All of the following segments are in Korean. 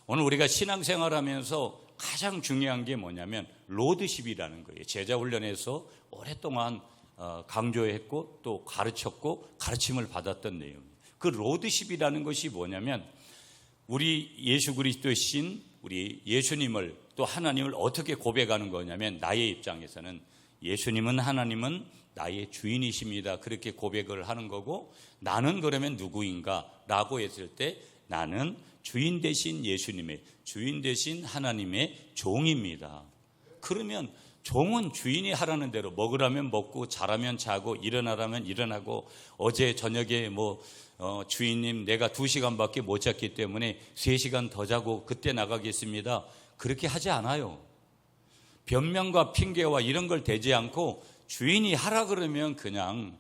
오늘 우리가 신앙생활하면서 가장 중요한 게 뭐냐면 로드십이라는 거예요. 제자 훈련에서 오랫동안 강조했고 또 가르쳤고 가르침을 받았던 내용이에요. 그 로드십이라는 것이 뭐냐면 우리 예수 그리스도의 신, 우리 예수님을 또 하나님을 어떻게 고백하는 거냐면 나의 입장에서는 예수님은 하나님은 나의 주인이십니다. 그렇게 고백을 하는 거고 나는 그러면 누구인가? 라고 했을 때 나는 주인 되신 예수님의, 주인 되신 하나님의 종입니다. 그러면 종은 주인이 하라는 대로 먹으라면 먹고 자라면 자고 일어나라면 일어나고 어제 저녁에 주인님 내가 2시간밖에 못 잤기 때문에 3시간 더 자고 그때 나가겠습니다. 그렇게 하지 않아요. 변명과 핑계와 이런 걸 대지 않고 주인이 하라 그러면 그냥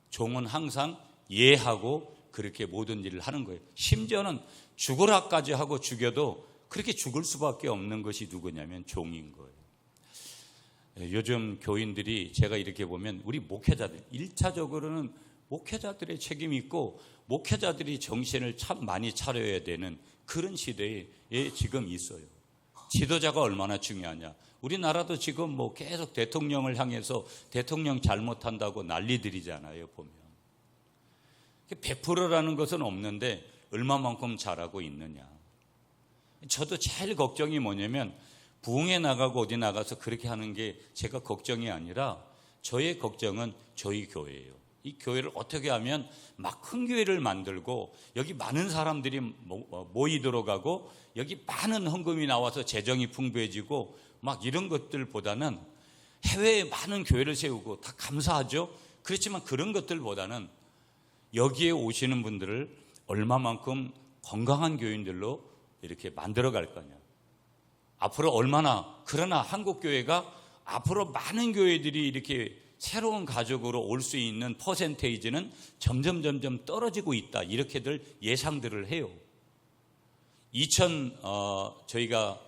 종은 항상 예하고 그렇게 모든 일을 하는 거예요. 심지어는 죽으라까지 하고 죽여도 그렇게 죽을 수밖에 없는 것이 누구냐면 종인 거예요. 요즘 교인들이 제가 이렇게 보면 우리 목회자들 1차적으로는 목회자들의 책임이 있고 목회자들이 정신을 참 많이 차려야 되는 그런 시대에 지금 있어요. 지도자가 얼마나 중요하냐. 우리나라도 지금 계속 대통령을 향해서 대통령 잘못한다고 난리들이잖아요. 보면 100%라는 것은 없는데 얼마만큼 잘하고 있느냐. 저도 제일 걱정이 뭐냐면 부흥회 나가고 어디 나가서 그렇게 하는 게 제가 걱정이 아니라 저의 걱정은 저희 교회예요. 이 교회를 어떻게 하면 막 큰 교회를 만들고 여기 많은 사람들이 모이도록 하고 여기 많은 헌금이 나와서 재정이 풍부해지고 막 이런 것들보다는 해외에 많은 교회를 세우고 다 감사하죠. 그렇지만 그런 것들보다는 여기에 오시는 분들을 얼마만큼 건강한 교인들로 이렇게 만들어 갈 거냐. 앞으로 얼마나, 그러나 한국교회가 앞으로 많은 교회들이 이렇게 새로운 가족으로 올 수 있는 퍼센테이지는 점점 떨어지고 있다. 이렇게들 예상들을 해요. 저희가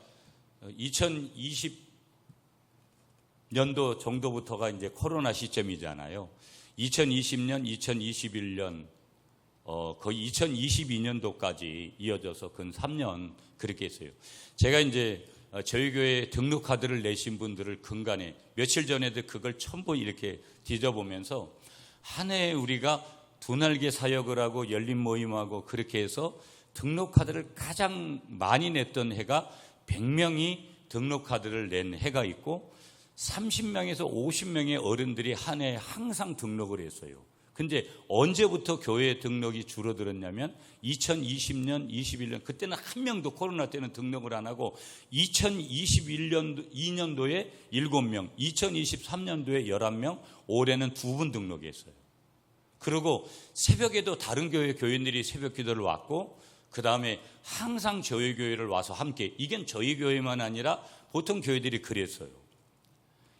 2020년도 정도부터가 이제 코로나 시점이잖아요. 2020년, 2021년, 거의 2022년도까지 이어져서 근 3년 그렇게 했어요. 제가 이제 저희 교회에 등록 카드를 내신 분들을 근간에 며칠 전에도 그걸 전부 이렇게 뒤져보면서 한 해에 우리가 두 날개 사역을 하고 열린 모임하고 그렇게 해서 등록 카드를 가장 많이 냈던 해가 100명이 등록 카드를 낸 해가 있고 30명에서 50명의 어른들이 한 해에 항상 등록을 했어요. 근데 언제부터 교회 등록이 줄어들었냐면 2020년, 21년 그때는 한 명도 코로나 때는 등록을 안 하고 2021년도 2년도에 7명, 2023년도에 11명, 올해는 2분 등록했어요. 그리고 새벽에도 다른 교회 교인들이 새벽 기도를 왔고 그 다음에 항상 저희 교회를 와서 함께, 이건 저희 교회만 아니라 보통 교회들이 그랬어요.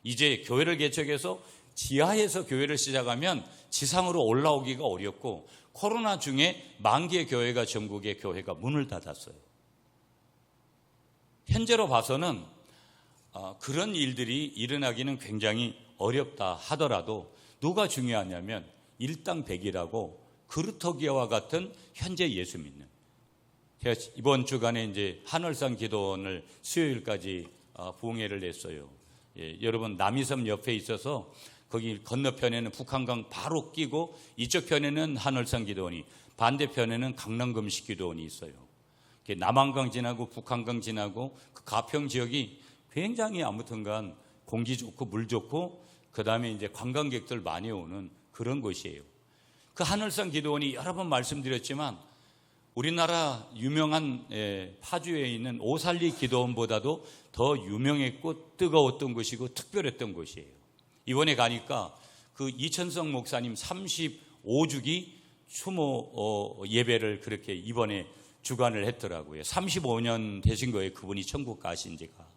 이제 교회를 개척해서 지하에서 교회를 시작하면 지상으로 올라오기가 어렵고 코로나 중에 10,000개의 교회가 전국의 교회가 문을 닫았어요. 현재로 봐서는 그런 일들이 일어나기는 굉장히 어렵다 하더라도 누가 중요하냐면 일당백이라고 그루터기와 같은 현재 예수 믿는, 제가 이번 주간에 이제 한월산 기도원을 수요일까지 부흥회를 냈어요. 여러분 남이섬 옆에 있어서 거기 건너편에는 북한강 바로 끼고 이쪽 편에는 한월산 기도원이, 반대편에는 강남금식 기도원이 있어요. 남한강 지나고 북한강 지나고 그 가평 지역이 굉장히 아무튼간 공기 좋고 물 좋고 그 다음에 이제 관광객들 많이 오는 그런 곳이에요. 그 한월산 기도원이 여러 번 말씀드렸지만 우리나라 유명한 파주에 있는 오살리 기도원보다도 더 유명했고 뜨거웠던 곳이고 특별했던 곳이에요. 이번에 가니까 그 이천성 목사님 35주기 추모 예배를 그렇게 이번에 주관을 했더라고요. 35년 되신 거예요. 그분이 천국 가신 지가.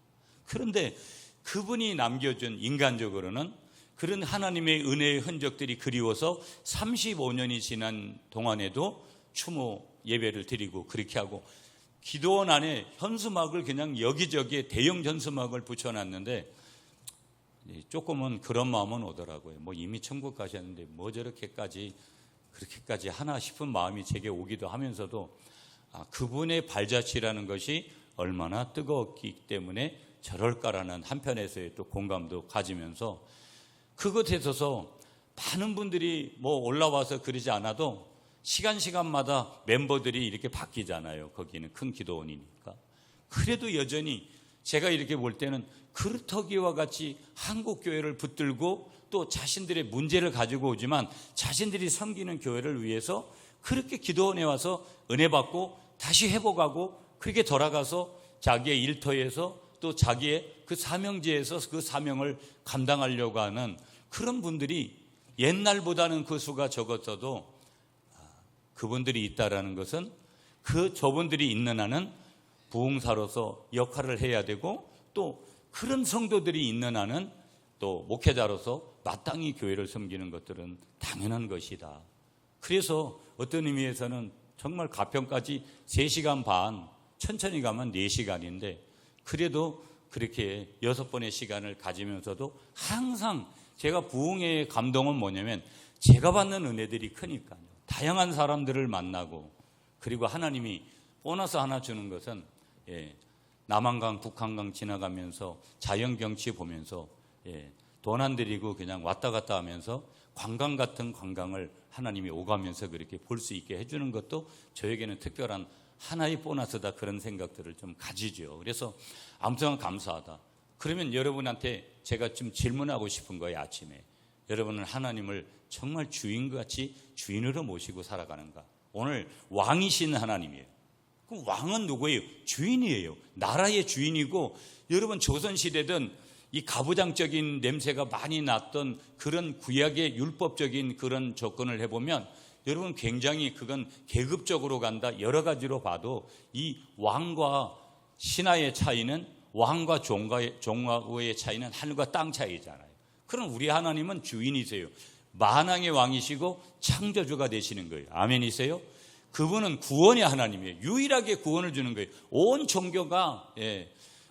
그런데 그분이 남겨준 인간적으로는 그런 하나님의 은혜의 흔적들이 그리워서 35년이 지난 동안에도 추모 예배를 드리고 그렇게 하고, 기도원 안에 현수막을 그냥 여기저기에 대형 현수막을 붙여놨는데 조금은 그런 마음은 오더라고요. 이미 천국 가셨는데 뭐 그렇게까지 하나 싶은 마음이 제게 오기도 하면서도 그분의 발자취라는 것이 얼마나 뜨거웠기 때문에 저럴까라는 한편에서의 또 공감도 가지면서 그것에 있어서 많은 분들이 뭐 올라와서 그러지 않아도 시간마다 멤버들이 이렇게 바뀌잖아요. 거기는 큰 기도원이니까. 그래도 여전히 제가 이렇게 볼 때는 그루터기와 같이 한국교회를 붙들고 또 자신들의 문제를 가지고 오지만 자신들이 섬기는 교회를 위해서 그렇게 기도원에 와서 은혜 받고 다시 회복하고 그렇게 돌아가서 자기의 일터에서 또 자기의 그 사명지에서 그 사명을 감당하려고 하는 그런 분들이 옛날보다는 그 수가 적었어도 그분들이 있다라는 것은 저분들이 있는 한은 부흥사로서 역할을 해야 되고 또 그런 성도들이 있는 한은 또 목회자로서 마땅히 교회를 섬기는 것들은 당연한 것이다. 그래서 어떤 의미에서는 정말 가평까지 3시간 반, 천천히 가면 4시간인데 그래도 그렇게 6번의 시간을 가지면서도 항상 제가 부흥회의 감동은 뭐냐면 제가 받는 은혜들이 크니까요. 다양한 사람들을 만나고 그리고 하나님이 보너스 하나 주는 것은 남한강, 북한강 지나가면서 자연경치 보면서 돈 안 들이고 그냥 왔다 갔다 하면서 관광 같은 관광을 하나님이 오가면서 그렇게 볼 수 있게 해주는 것도 저에게는 특별한 하나의 보너스다 그런 생각들을 좀 가지죠. 그래서 아무튼 감사하다. 그러면 여러분한테 제가 좀 질문하고 싶은 거예요. 아침에 여러분은 하나님을 정말 주인같이 주인으로 모시고 살아가는가? 오늘 왕이신 하나님이에요. 그럼 왕은 누구예요? 주인이에요. 나라의 주인이고 여러분 조선시대든 이 가부장적인 냄새가 많이 났던 그런 구약의 율법적인 그런 접근을 해보면 여러분 굉장히 그건 계급적으로 간다. 여러 가지로 봐도 이 왕과 신하의 차이는 왕과 종과의 차이는 하늘과 땅 차이잖아요. 그럼 우리 하나님은 주인이세요. 만왕의 왕이시고 창조주가 되시는 거예요. 아멘이세요? 그분은 구원의 하나님이에요. 유일하게 구원을 주는 거예요. 온 종교가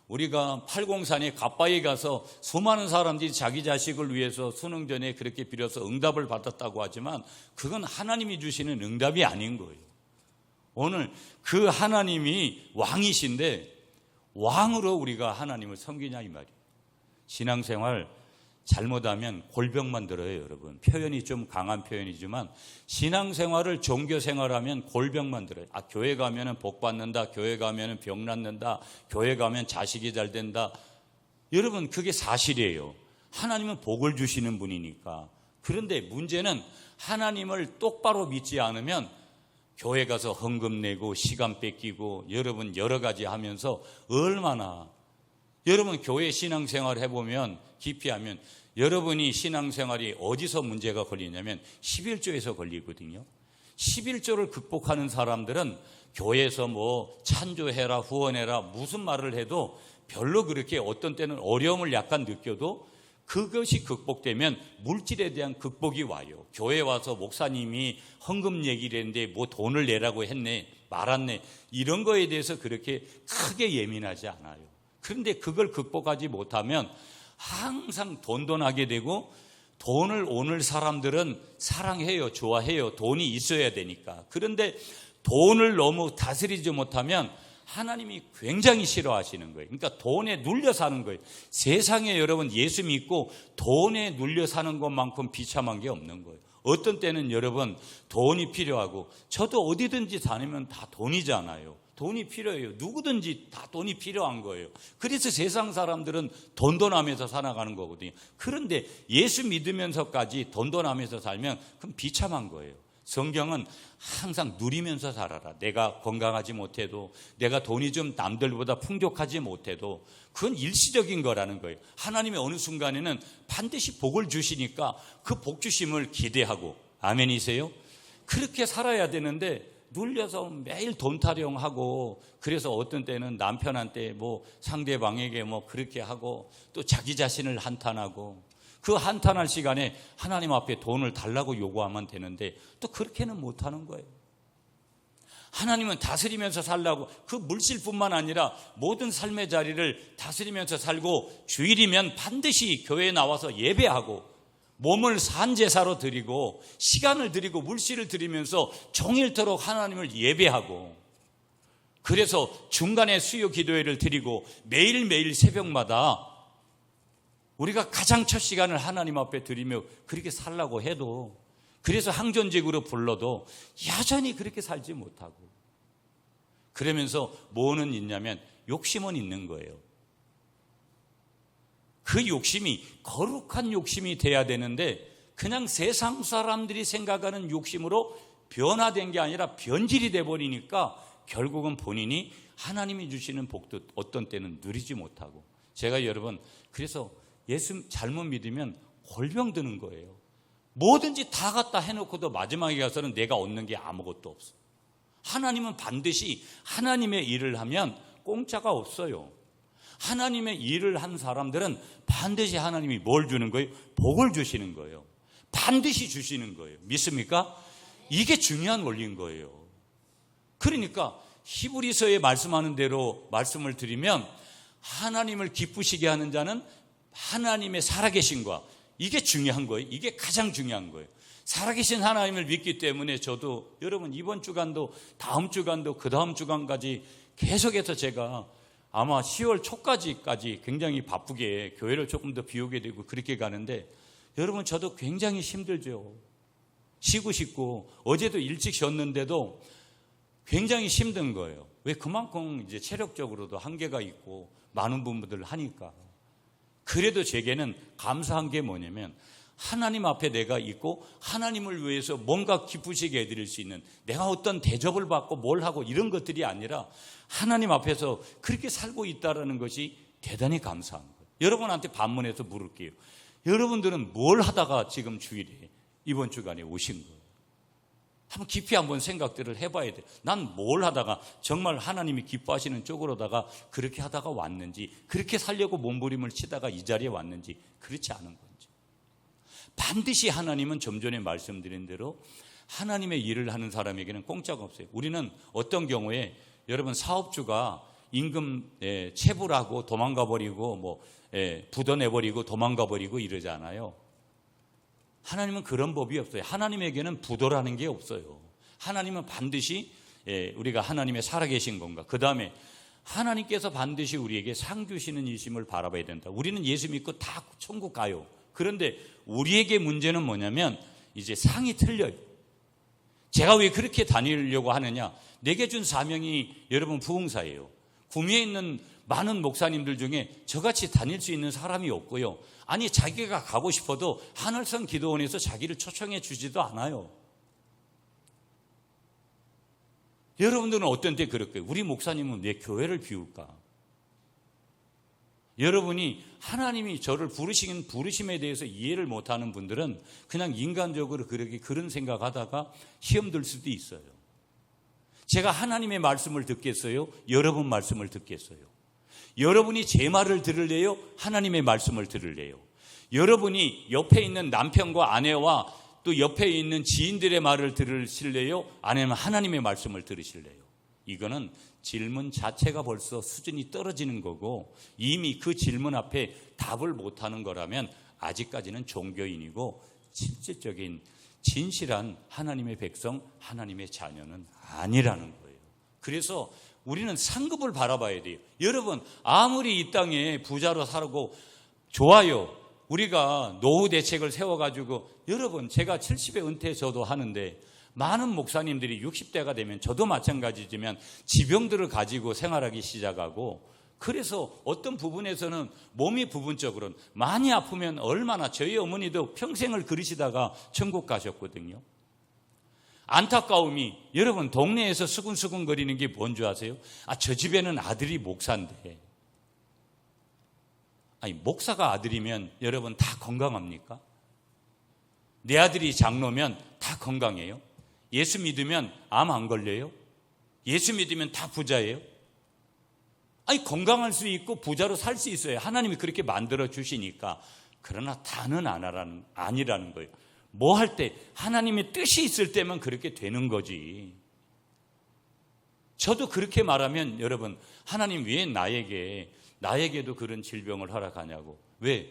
우리가 팔공산에 갓바에 가서 수많은 사람들이 자기 자식을 위해서 수능 전에 그렇게 빌어서 응답을 받았다고 하지만 그건 하나님이 주시는 응답이 아닌 거예요. 오늘 그 하나님이 왕이신데 왕으로 우리가 하나님을 섬기냐 이 말이에요. 신앙생활 잘못하면 골병만 들어요, 여러분. 표현이 좀 강한 표현이지만 신앙생활을 종교생활하면 골병만 들어요. 교회 가면은 복 받는다, 교회 가면은 병 낫는다, 교회 가면 자식이 잘 된다. 여러분 그게 사실이에요. 하나님은 복을 주시는 분이니까. 그런데 문제는 하나님을 똑바로 믿지 않으면 교회 가서 헌금 내고 시간 뺏기고 여러분 여러 가지 하면서 얼마나 여러분 교회 신앙생활 해보면 깊이 하면 여러분이 신앙생활이 어디서 문제가 걸리냐면 11조에서 걸리거든요. 11조를 극복하는 사람들은 교회에서 뭐 찬조해라 후원해라 무슨 말을 해도 별로 그렇게 어떤 때는 어려움을 약간 느껴도 그것이 극복되면 물질에 대한 극복이 와요. 교회 와서 목사님이 헌금 얘기를 했는데 뭐 돈을 내라고 했네 말았네 이런 거에 대해서 그렇게 크게 예민하지 않아요. 그런데 그걸 극복하지 못하면 항상 돈돈하게 되고 돈을 오늘 사람들은 사랑해요, 좋아해요. 돈이 있어야 되니까. 그런데 돈을 너무 다스리지 못하면 하나님이 굉장히 싫어하시는 거예요. 그러니까 돈에 눌려 사는 거예요. 세상에 여러분 예수 믿고 돈에 눌려 사는 것만큼 비참한 게 없는 거예요. 어떤 때는 여러분 돈이 필요하고 저도 어디든지 다니면 다 돈이잖아요. 돈이 필요해요. 누구든지 다 돈이 필요한 거예요. 그래서 세상 사람들은 돈돈하면서 살아가는 거거든요. 그런데 예수 믿으면서까지 돈돈하면서 살면 그럼 비참한 거예요. 성경은 항상 누리면서 살아라. 내가 건강하지 못해도 내가 돈이 좀 남들보다 풍족하지 못해도 그건 일시적인 거라는 거예요. 하나님이 어느 순간에는 반드시 복을 주시니까 그 복 주심을 기대하고 아멘이세요? 그렇게 살아야 되는데 눌려서 매일 돈 타령하고 그래서 어떤 때는 남편한테 뭐 상대방에게 뭐 그렇게 하고 또 자기 자신을 한탄하고 그 한탄할 시간에 하나님 앞에 돈을 달라고 요구하면 되는데 또 그렇게는 못하는 거예요. 하나님은 다스리면서 살라고 그 물질뿐만 아니라 모든 삶의 자리를 다스리면서 살고 주일이면 반드시 교회에 나와서 예배하고 몸을 산제사로 드리고 시간을 드리고 물질을 드리면서 종일토록 하나님을 예배하고 그래서 중간에 수요 기도회를 드리고 매일매일 새벽마다 우리가 가장 첫 시간을 하나님 앞에 드리며 그렇게 살라고 해도, 그래서 항전직으로 불러도 여전히 그렇게 살지 못하고, 그러면서 뭐는 있냐면 욕심은 있는 거예요. 그 욕심이 거룩한 욕심이 돼야 되는데 그냥 세상 사람들이 생각하는 욕심으로 변화된 게 아니라 변질이 돼버리니까 결국은 본인이 하나님이 주시는 복도 어떤 때는 누리지 못하고, 제가 여러분 그래서 예수 잘못 믿으면 골병 드는 거예요. 뭐든지 다 갖다 해놓고도 마지막에 가서는 내가 얻는 게 아무것도 없어. 하나님은 반드시 하나님의 일을 하면 공짜가 없어요. 하나님의 일을 한 사람들은 반드시 하나님이 뭘 주는 거예요? 복을 주시는 거예요. 반드시 주시는 거예요. 믿습니까? 이게 중요한 원리인 거예요. 그러니까 히브리서에 말씀하는 대로 말씀을 드리면, 하나님을 기쁘시게 하는 자는 하나님의 살아계신과, 이게 중요한 거예요. 이게 가장 중요한 거예요. 살아계신 하나님을 믿기 때문에 저도 여러분 이번 주간도 다음 주간도 그 다음 주간까지 계속해서 제가 아마 10월 초까지 굉장히 바쁘게 교회를 조금 더 비우게 되고 그렇게 가는데, 여러분 저도 굉장히 힘들죠. 쉬고 싶고 어제도 일찍 쉬었는데도 굉장히 힘든 거예요. 왜? 그만큼 이제 체력적으로도 한계가 있고 많은 부분들을 하니까. 그래도 제게는 감사한 게 뭐냐면, 하나님 앞에 내가 있고 하나님을 위해서 뭔가 기쁘시게 해드릴 수 있는, 내가 어떤 대접을 받고 뭘 하고 이런 것들이 아니라 하나님 앞에서 그렇게 살고 있다는 것이 대단히 감사한 거예요. 여러분한테 반문해서 물을게요. 여러분들은 뭘 하다가 지금 주일에 이번 주간에 오신 거예요? 한번 깊이 한번 생각들을 해봐야 돼요. 난 뭘 하다가 정말 하나님이 기뻐하시는 쪽으로다가 그렇게 하다가 왔는지, 그렇게 살려고 몸부림을 치다가 이 자리에 왔는지, 그렇지 않은 건지. 반드시 하나님은 좀 전에 말씀드린 대로 하나님의 일을 하는 사람에게는 공짜가 없어요. 우리는 어떤 경우에 여러분 사업주가 임금 체불하고 도망가 버리고 부도내 버리고 도망가 버리고 이러잖아요. 하나님은 그런 법이 없어요. 하나님에게는 부도라는 게 없어요. 하나님은 반드시 우리가 하나님의 살아계신 건가, 그 다음에 하나님께서 반드시 우리에게 상 주시는 이심을 바라봐야 된다. 우리는 예수 믿고 다 천국 가요. 그런데 우리에게 문제는 뭐냐면 이제 상이 틀려요. 제가 왜 그렇게 다니려고 하느냐, 내게 준 사명이 여러분 부흥사예요. 구미에 있는 많은 목사님들 중에 저같이 다닐 수 있는 사람이 없고요. 아니 자기가 가고 싶어도 하늘성 기도원에서 자기를 초청해 주지도 않아요. 여러분들은 어떤 때 그럴 거예요? 우리 목사님은 내 교회를 비울까? 여러분이 하나님이 저를 부르신 부르심에 대해서 이해를 못하는 분들은 그냥 인간적으로 그런 생각하다가 시험 들 수도 있어요. 제가 하나님의 말씀을 듣겠어요? 여러분 말씀을 듣겠어요? 여러분이 제 말을 들을래요? 하나님의 말씀을 들을래요? 여러분이 옆에 있는 남편과 아내와 또 옆에 있는 지인들의 말을 들으실래요? 아니면 하나님의 말씀을 들으실래요? 이거는 질문 자체가 벌써 수준이 떨어지는 거고, 이미 그 질문 앞에 답을 못하는 거라면 아직까지는 종교인이고 실질적인 진실한 하나님의 백성, 하나님의 자녀는 아니라는 거예요. 그래서 우리는 상급을 바라봐야 돼요. 여러분 아무리 이 땅에 부자로 살고 좋아요. 우리가 노후 대책을 세워가지고, 여러분 제가 70에 은퇴 저도 하는데 많은 목사님들이 60대가 되면 저도 마찬가지지만 지병들을 가지고 생활하기 시작하고, 그래서 어떤 부분에서는 몸이 부분적으로는 많이 아프면 얼마나, 저희 어머니도 평생을 그러시다가 천국 가셨거든요. 안타까움이, 여러분 동네에서 수근수근 거리는 게 뭔 줄 아세요? 저 집에는 아들이 목사인데. 아니 목사가 아들이면 여러분 다 건강합니까? 내 아들이 장로면 다 건강해요? 예수 믿으면 암 안 걸려요? 예수 믿으면 다 부자예요? 아니 건강할 수 있고 부자로 살 수 있어요. 하나님이 그렇게 만들어 주시니까. 그러나 다는 아니라는 거예요. 뭐 할 때 하나님의 뜻이 있을 때만 그렇게 되는 거지. 저도 그렇게 말하면 여러분, 하나님 왜 나에게도 그런 질병을 허락하냐고. 왜?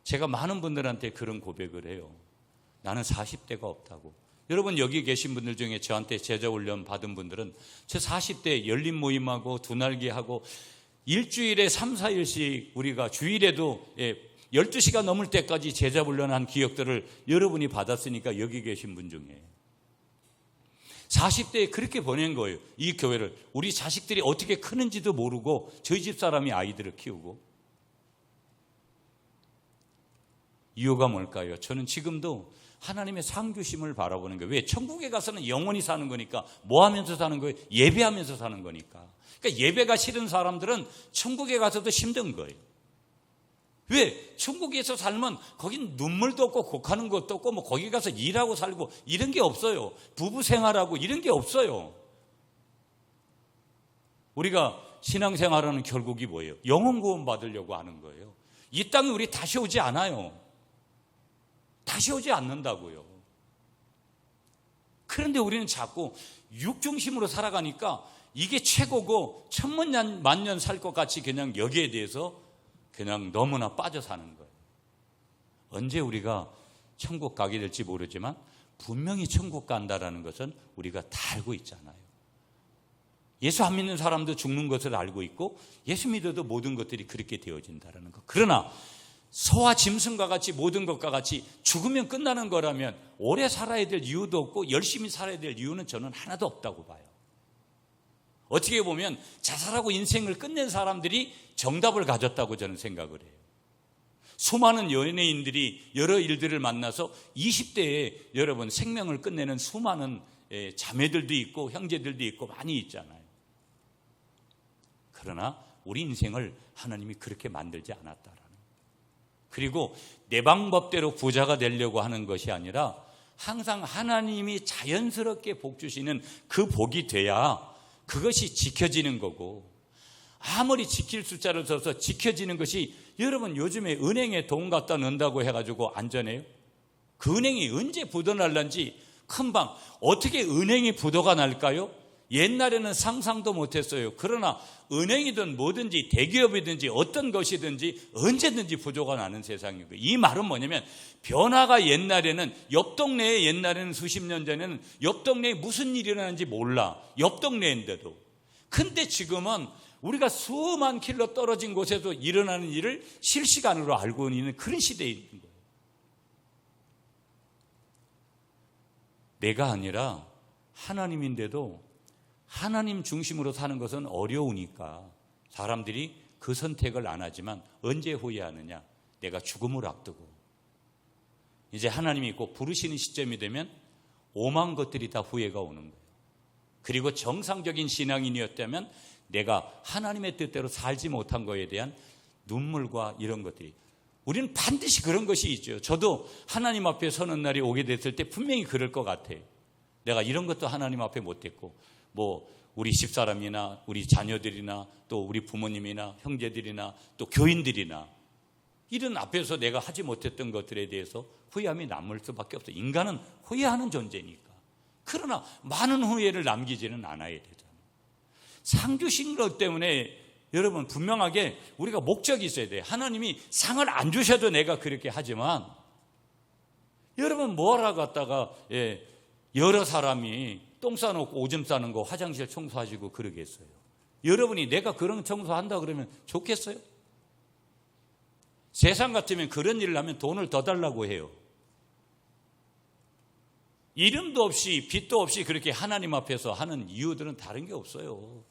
제가 많은 분들한테 그런 고백을 해요. 나는 40대가 없다고. 여러분 여기 계신 분들 중에 저한테 제자훈련 받은 분들은 저 40대 열린 모임하고 두날기하고 일주일에 3, 4일씩 우리가 주일에도 12시가 넘을 때까지 제자훈련한 기억들을 여러분이 받았으니까 여기 계신 분 중에 40대에 그렇게 보낸 거예요. 이 교회를. 우리 자식들이 어떻게 크는지도 모르고 저희 집 사람이 아이들을 키우고. 이유가 뭘까요? 저는 지금도 하나님의 상주심을 바라보는 거예요. 왜? 천국에 가서는 영원히 사는 거니까. 뭐 하면서 사는 거예요? 예배하면서 사는 거니까. 그러니까 예배가 싫은 사람들은 천국에 가서도 힘든 거예요. 왜? 천국에서 살면 거긴 눈물도 없고 곡하는 것도 없고 뭐 거기 가서 일하고 살고 이런 게 없어요. 부부 생활하고 이런 게 없어요. 우리가 신앙생활하는 결국이 뭐예요? 영혼 구원 받으려고 하는 거예요. 이 땅에 우리 다시 오지 않아요. 다시 오지 않는다고요. 그런데 우리는 자꾸 육중심으로 살아가니까 이게 최고고 천만년 살 것 같이 그냥 여기에 대해서 그냥 너무나 빠져 사는 거예요. 언제 우리가 천국 가게 될지 모르지만 분명히 천국 간다라는 것은 우리가 다 알고 있잖아요. 예수 안 믿는 사람도 죽는 것을 알고 있고 예수 믿어도 모든 것들이 그렇게 되어진다는 것. 그러나 소와 짐승과 같이 모든 것과 같이 죽으면 끝나는 거라면 오래 살아야 될 이유도 없고 열심히 살아야 될 이유는 저는 하나도 없다고 봐요. 어떻게 보면 자살하고 인생을 끝낸 사람들이 정답을 가졌다고 저는 생각을 해요. 수많은 연예인들이 여러 일들을 만나서 20대에 여러분 생명을 끝내는 수많은 자매들도 있고 형제들도 있고 많이 있잖아요. 그러나 우리 인생을 하나님이 그렇게 만들지 않았다라는 거예요. 그리고 내 방법대로 부자가 되려고 하는 것이 아니라 항상 하나님이 자연스럽게 복 주시는 그 복이 돼야 그것이 지켜지는 거고, 아무리 지킬 숫자를 써서 지켜지는 것이, 여러분 요즘에 은행에 돈 갖다 넣는다고 해가지고 안전해요? 그 은행이 언제 부도 날란지 금방. 어떻게 은행이 부도가 날까요? 옛날에는 상상도 못했어요. 그러나 은행이든 뭐든지 대기업이든지 어떤 것이든지 언제든지 부도가 나는 세상이고, 이 말은 뭐냐면 변화가 옛날에는 옆 동네에, 옛날에는 수십 년 전에는 옆 동네에 무슨 일이 일어나는지 몰라. 옆 동네인데도. 근데 지금은 우리가 수만 킬로 떨어진 곳에서 일어나는 일을 실시간으로 알고 있는 그런 시대에 있는 거예요. 내가 아니라 하나님인데도 하나님 중심으로 사는 것은 어려우니까 사람들이 그 선택을 안 하지만 언제 후회하느냐? 내가 죽음을 앞두고 이제 하나님이 꼭 부르시는 시점이 되면 오만 것들이 다 후회가 오는 거예요. 그리고 정상적인 신앙인이었다면 내가 하나님의 뜻대로 살지 못한 것에 대한 눈물과 이런 것들이, 우리는 반드시 그런 것이 있죠. 저도 하나님 앞에 서는 날이 오게 됐을 때 분명히 그럴 것 같아요. 내가 이런 것도 하나님 앞에 못했고, 뭐 우리 집사람이나 우리 자녀들이나 또 우리 부모님이나 형제들이나 또 교인들이나 이런 앞에서 내가 하지 못했던 것들에 대해서 후회함이 남을 수밖에 없어요. 인간은 후회하는 존재니까. 그러나 많은 후회를 남기지는 않아야 되잖아요. 상 주신 것 때문에 여러분 분명하게 우리가 목적이 있어야 돼요. 하나님이 상을 안 주셔도 내가 그렇게 하지만, 여러분 뭐하러 갔다가 여러 사람이 똥 싸놓고 오줌 싸는 거 화장실 청소하시고 그러겠어요? 여러분이 내가 그런 청소한다 그러면 좋겠어요? 세상 같으면 그런 일을 하면 돈을 더 달라고 해요. 이름도 없이 빚도 없이 그렇게 하나님 앞에서 하는 이유들은 다른 게 없어요.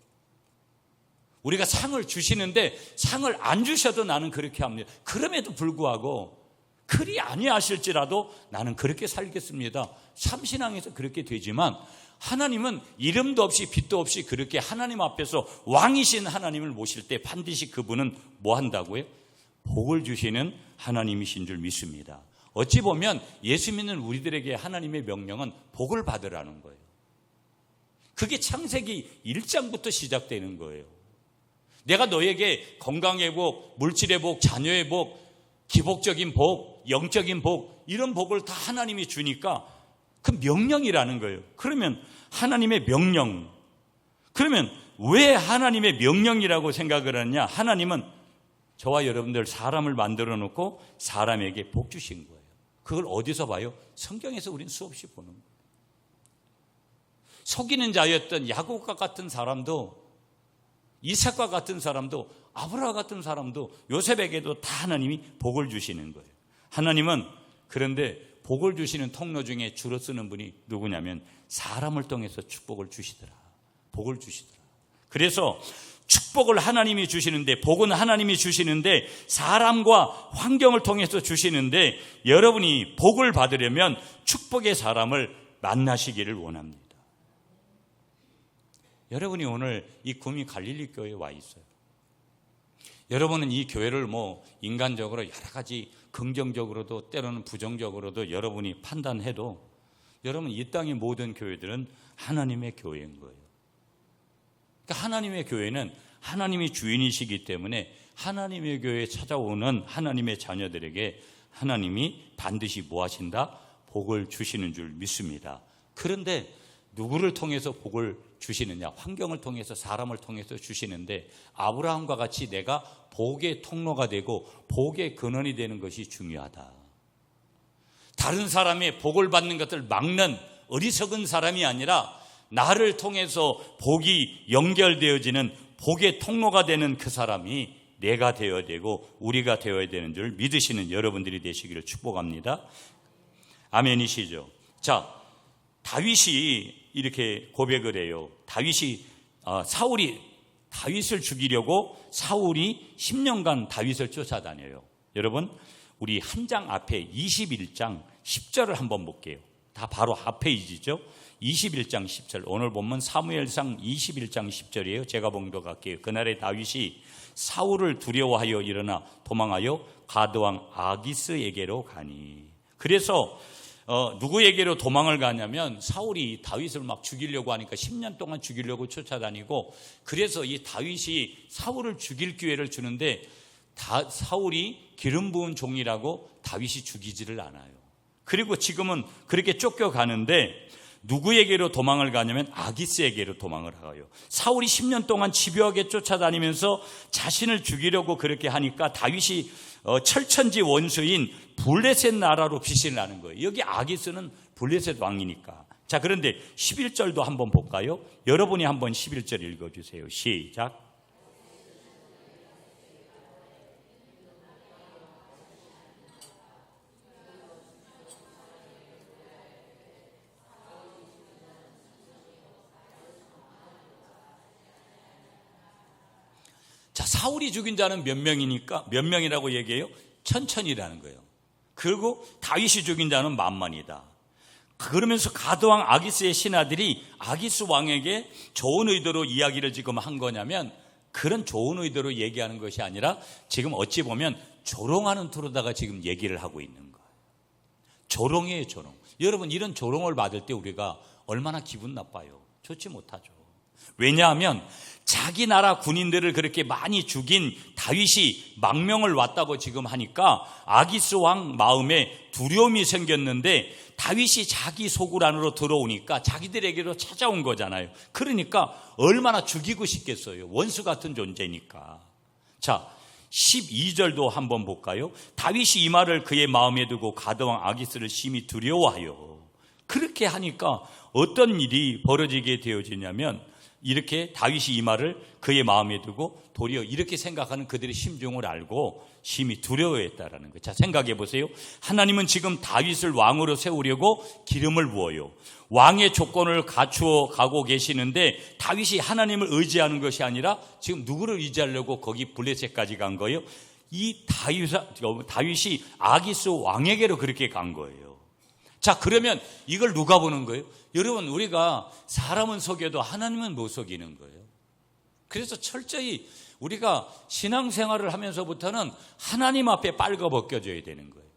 우리가 상을 주시는데 상을 안 주셔도 나는 그렇게 합니다. 그럼에도 불구하고 그리 아니하실지라도 나는 그렇게 살겠습니다. 참신앙에서 그렇게 되지만, 하나님은 이름도 없이 빚도 없이 그렇게 하나님 앞에서 왕이신 하나님을 모실 때 반드시 그분은 뭐 한다고요? 복을 주시는 하나님이신 줄 믿습니다. 어찌 보면 예수 믿는 우리들에게 하나님의 명령은 복을 받으라는 거예요. 그게 창세기 1장부터 시작되는 거예요. 내가 너에게 건강의 복, 물질의 복, 자녀의 복, 기복적인 복, 영적인 복, 이런 복을 다 하나님이 주니까 그 명령이라는 거예요. 그러면 하나님의 명령, 그러면 왜 하나님의 명령이라고 생각을 하느냐? 하나님은 저와 여러분들 사람을 만들어 놓고 사람에게 복 주신 거예요. 그걸 어디서 봐요? 성경에서 우리는 수없이 보는 거예요. 속이는 자였던 야곱과 같은 사람도, 이삭과 같은 사람도, 아브라함 같은 사람도, 요셉에게도 다 하나님이 복을 주시는 거예요. 하나님은 그런데 복을 주시는 통로 중에 주로 쓰는 분이 누구냐면 사람을 통해서 축복을 주시더라. 복을 주시더라. 그래서 축복을 하나님이 주시는데, 복은 하나님이 주시는데, 사람과 환경을 통해서 주시는데, 여러분이 복을 받으려면 축복의 사람을 만나시기를 원합니다. 여러분이 오늘 이 구미 갈릴리 교회에 와 있어요. 여러분은 이 교회를 인간적으로 여러 가지 긍정적으로도 때로는 부정적으로도 여러분이 판단해도, 여러분 이 땅의 모든 교회들은 하나님의 교회인 거예요. 그러니까 하나님의 교회는 하나님이 주인이시기 때문에 하나님의 교회에 찾아오는 하나님의 자녀들에게 하나님이 반드시 뭐 하신다? 복을 주시는 줄 믿습니다. 그런데 누구를 통해서 복을 주시느냐? 환경을 통해서, 사람을 통해서 주시는데, 아브라함과 같이 내가 복의 통로가 되고 복의 근원이 되는 것이 중요하다. 다른 사람의 복을 받는 것을 막는 어리석은 사람이 아니라 나를 통해서 복이 연결되어지는 복의 통로가 되는 그 사람이 내가 되어야 되고 우리가 되어야 되는 줄 믿으시는 여러분들이 되시기를 축복합니다. 아멘이시죠? 자, 다윗이 이렇게 고백을 해요. 사울이 다윗을 죽이려고 사울이 10년간 다윗을 쫓아다녀요. 여러분, 우리 한 장 앞에 21장 10절을 한번 볼게요. 다 바로 앞페이지죠. 21장 10절. 오늘 본문 사무엘상 21장 10절이에요. 제가 봉독할게요. 그날에 다윗이 사울을 두려워하여 일어나 도망하여 가드왕 아기스에게로 가니. 그래서 누구에게로 도망을 가냐면 사울이 다윗을 막 죽이려고 하니까 10년 동안 죽이려고 쫓아다니고, 그래서 이 다윗이 사울을 죽일 기회를 주는데 사울이 기름 부은 종이라고 다윗이 죽이지를 않아요. 그리고 지금은 그렇게 쫓겨가는데 누구에게로 도망을 가냐면 아기스에게로 도망을 가요. 사울이 10년 동안 집요하게 쫓아다니면서 자신을 죽이려고 그렇게 하니까 다윗이 철천지 원수인 블레셋 나라로 피신을 하는 거예요. 여기 아기스는 블레셋 왕이니까. 자, 그런데 11절도 한번 볼까요? 여러분이 한번 11절 읽어주세요. 시작. 자, 사울이 죽인 자는 몇 명이니까 몇 명이라고 얘기해요? 천천이라는 거예요. 그리고 다윗이 죽인 자는 만만이다. 그러면서 가드왕 아기스의 신하들이 아기스 왕에게 좋은 의도로 이야기를 지금 한 거냐면, 그런 좋은 의도로 얘기하는 것이 아니라 지금 어찌 보면 조롱하는 투로다가 지금 얘기를 하고 있는 거예요. 조롱이에요, 조롱. 여러분, 이런 조롱을 받을 때 우리가 얼마나 기분 나빠요? 좋지 못하죠. 왜냐하면 자기 나라 군인들을 그렇게 많이 죽인 다윗이 망명을 왔다고 지금 하니까 아기스 왕 마음에 두려움이 생겼는데, 다윗이 자기 소굴 안으로 들어오니까 자기들에게로 찾아온 거잖아요. 그러니까 얼마나 죽이고 싶겠어요. 원수 같은 존재니까. 자, 12절도 한번 볼까요? 다윗이 이 말을 그의 마음에 두고 가드왕 아기스를 심히 두려워하여. 그렇게 하니까 어떤 일이 벌어지게 되어지냐면, 이렇게 다윗이 이 말을 그의 마음에 두고 도리어 이렇게 생각하는 그들의 심중을 알고 심히 두려워했다라는 거예요. 자, 생각해 보세요. 하나님은 지금 다윗을 왕으로 세우려고 기름을 부어요. 왕의 조건을 갖추어 가고 계시는데, 다윗이 하나님을 의지하는 것이 아니라 지금 누구를 의지하려고 거기 블레셋까지 간 거예요? 이 다윗이 아기스 왕에게로 그렇게 간 거예요. 자, 그러면 이걸 누가 보는 거예요? 여러분, 우리가 사람은 속여도 하나님은 못 속이는 거예요. 그래서 철저히 우리가 신앙생활을 하면서부터는 하나님 앞에 빨가벗겨져야 되는 거예요.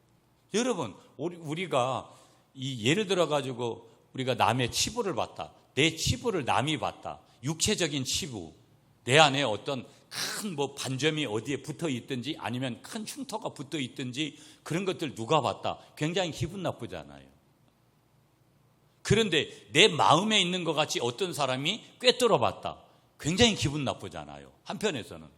여러분, 우리가 예를 들어가지고 우리가 남의 치부를 봤다. 내 치부를 남이 봤다. 육체적인 치부, 내 안에 어떤 큰 반점이 어디에 붙어 있든지 아니면 큰 흉터가 붙어 있든지 그런 것들 누가 봤다. 굉장히 기분 나쁘잖아요. 그런데 내 마음에 있는 것 같이 어떤 사람이 꿰뚫어 봤다. 굉장히 기분 나쁘잖아요. 한편에서는.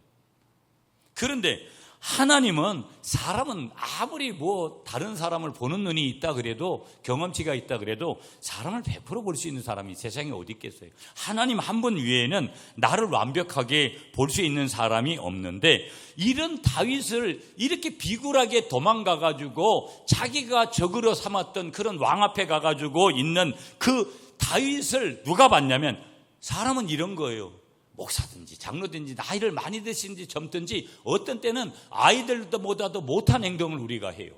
그런데 하나님은 사람은 아무리 뭐 다른 사람을 보는 눈이 있다 그래도 경험치가 있다 그래도 사람을 100% 볼 수 있는 사람이 세상에 어디 있겠어요. 하나님 한 분 외에는 나를 완벽하게 볼 수 있는 사람이 없는데 이런 다윗을 이렇게 비굴하게 도망가 가지고 자기가 적으로 삼았던 그런 왕 앞에 가 가지고 있는 그 다윗을 누가 봤냐면 사람은 이런 거예요. 목사든지 장로든지 나이를 많이 드신지 젊든지 어떤 때는 아이들보다도 못한 행동을 우리가 해요.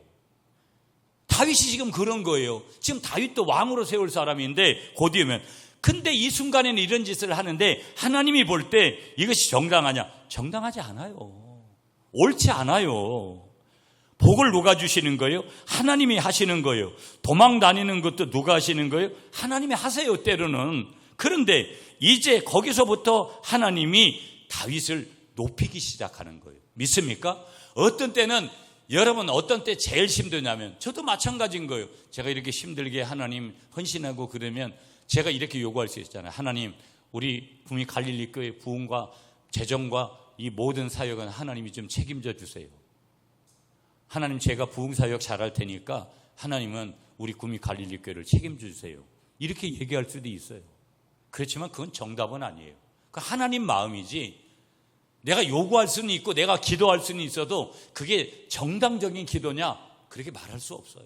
다윗이 지금 그런 거예요. 지금 다윗도 왕으로 세울 사람인데 곧이면 근데 이 순간에는 이런 짓을 하는데 하나님이 볼 때 이것이 정당하냐? 정당하지 않아요. 옳지 않아요. 복을 누가 주시는 거예요? 하나님이 하시는 거예요. 도망 다니는 것도 누가 하시는 거예요? 하나님이 하세요, 때로는. 그런데 이제 거기서부터 하나님이 다윗을 높이기 시작하는 거예요. 믿습니까? 어떤 때는 여러분 어떤 때 제일 힘드냐면 저도 마찬가지인 거예요. 제가 이렇게 힘들게 하나님 헌신하고 그러면 제가 이렇게 요구할 수 있잖아요. 하나님 우리 구미 갈릴리 교회 부흥과 재정과 이 모든 사역은 하나님이 좀 책임져 주세요. 하나님 제가 부흥 사역 잘할 테니까 하나님은 우리 구미 갈릴리 교회를 책임져 주세요. 이렇게 얘기할 수도 있어요. 그렇지만 그건 정답은 아니에요. 하나님 마음이지 내가 요구할 수는 있고 내가 기도할 수는 있어도 그게 정당적인 기도냐? 그렇게 말할 수 없어요.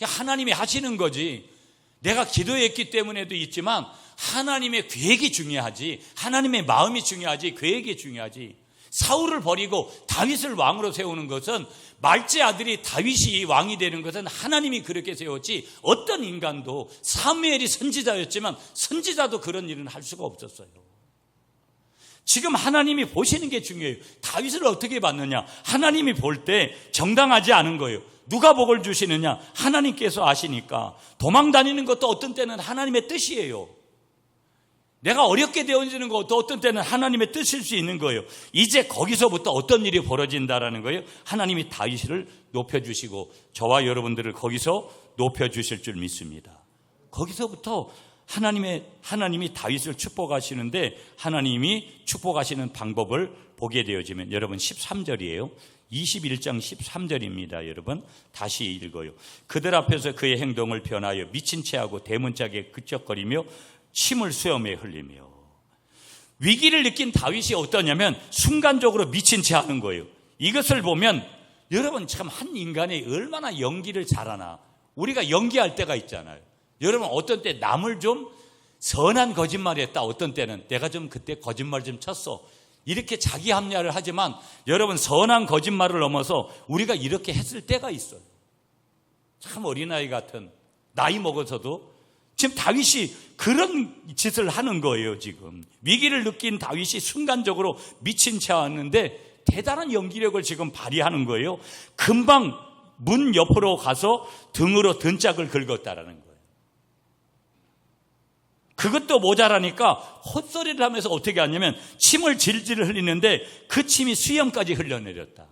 하나님이 하시는 거지. 내가 기도했기 때문에도 있지만 하나님의 계획이 중요하지. 하나님의 마음이 중요하지. 계획이 중요하지. 사울을 버리고 다윗을 왕으로 세우는 것은 말제 아들이 다윗이 왕이 되는 것은 하나님이 그렇게 세웠지 어떤 인간도 사무엘이 선지자였지만 선지자도 그런 일은 할 수가 없었어요. 지금 하나님이 보시는 게 중요해요. 다윗을 어떻게 봤느냐? 하나님이 볼 때 정당하지 않은 거예요. 누가 복을 주시느냐? 하나님께서 아시니까. 도망 다니는 것도 어떤 때는 하나님의 뜻이에요. 내가 어렵게 되어지는 것도 어떤 때는 하나님의 뜻일 수 있는 거예요. 이제 거기서부터 어떤 일이 벌어진다라는 거예요. 하나님이 다윗을 높여주시고 저와 여러분들을 거기서 높여주실 줄 믿습니다. 거기서부터 하나님이 다윗을 축복하시는데 하나님이 축복하시는 방법을 보게 되어지면 여러분 13절이에요. 21장 13절입니다. 여러분 다시 읽어요. 그들 앞에서 그의 행동을 변하여 미친 채하고 대문짝에 그적거리며 침을 수염에 흘리며 위기를 느낀 다윗이 어떠냐면 순간적으로 미친 채 하는 거예요. 이것을 보면 여러분 참 한 인간이 얼마나 연기를 잘하나. 우리가 연기할 때가 있잖아요. 여러분 어떤 때 남을 좀 선한 거짓말을 했다. 어떤 때는 내가 좀 그때 거짓말 좀 쳤어. 이렇게 자기 합리화를 하지만 여러분 선한 거짓말을 넘어서 우리가 이렇게 했을 때가 있어요. 참 어린아이 같은 나이 먹어서도 지금 다윗이 그런 짓을 하는 거예요. 지금 위기를 느낀 다윗이 순간적으로 미친 채 왔는데 대단한 연기력을 지금 발휘하는 거예요. 금방 문 옆으로 가서 등으로 등짝을 긁었다라는 거예요. 그것도 모자라니까 헛소리를 하면서 어떻게 하냐면 침을 질질 흘리는데 그 침이 수염까지 흘러내렸다.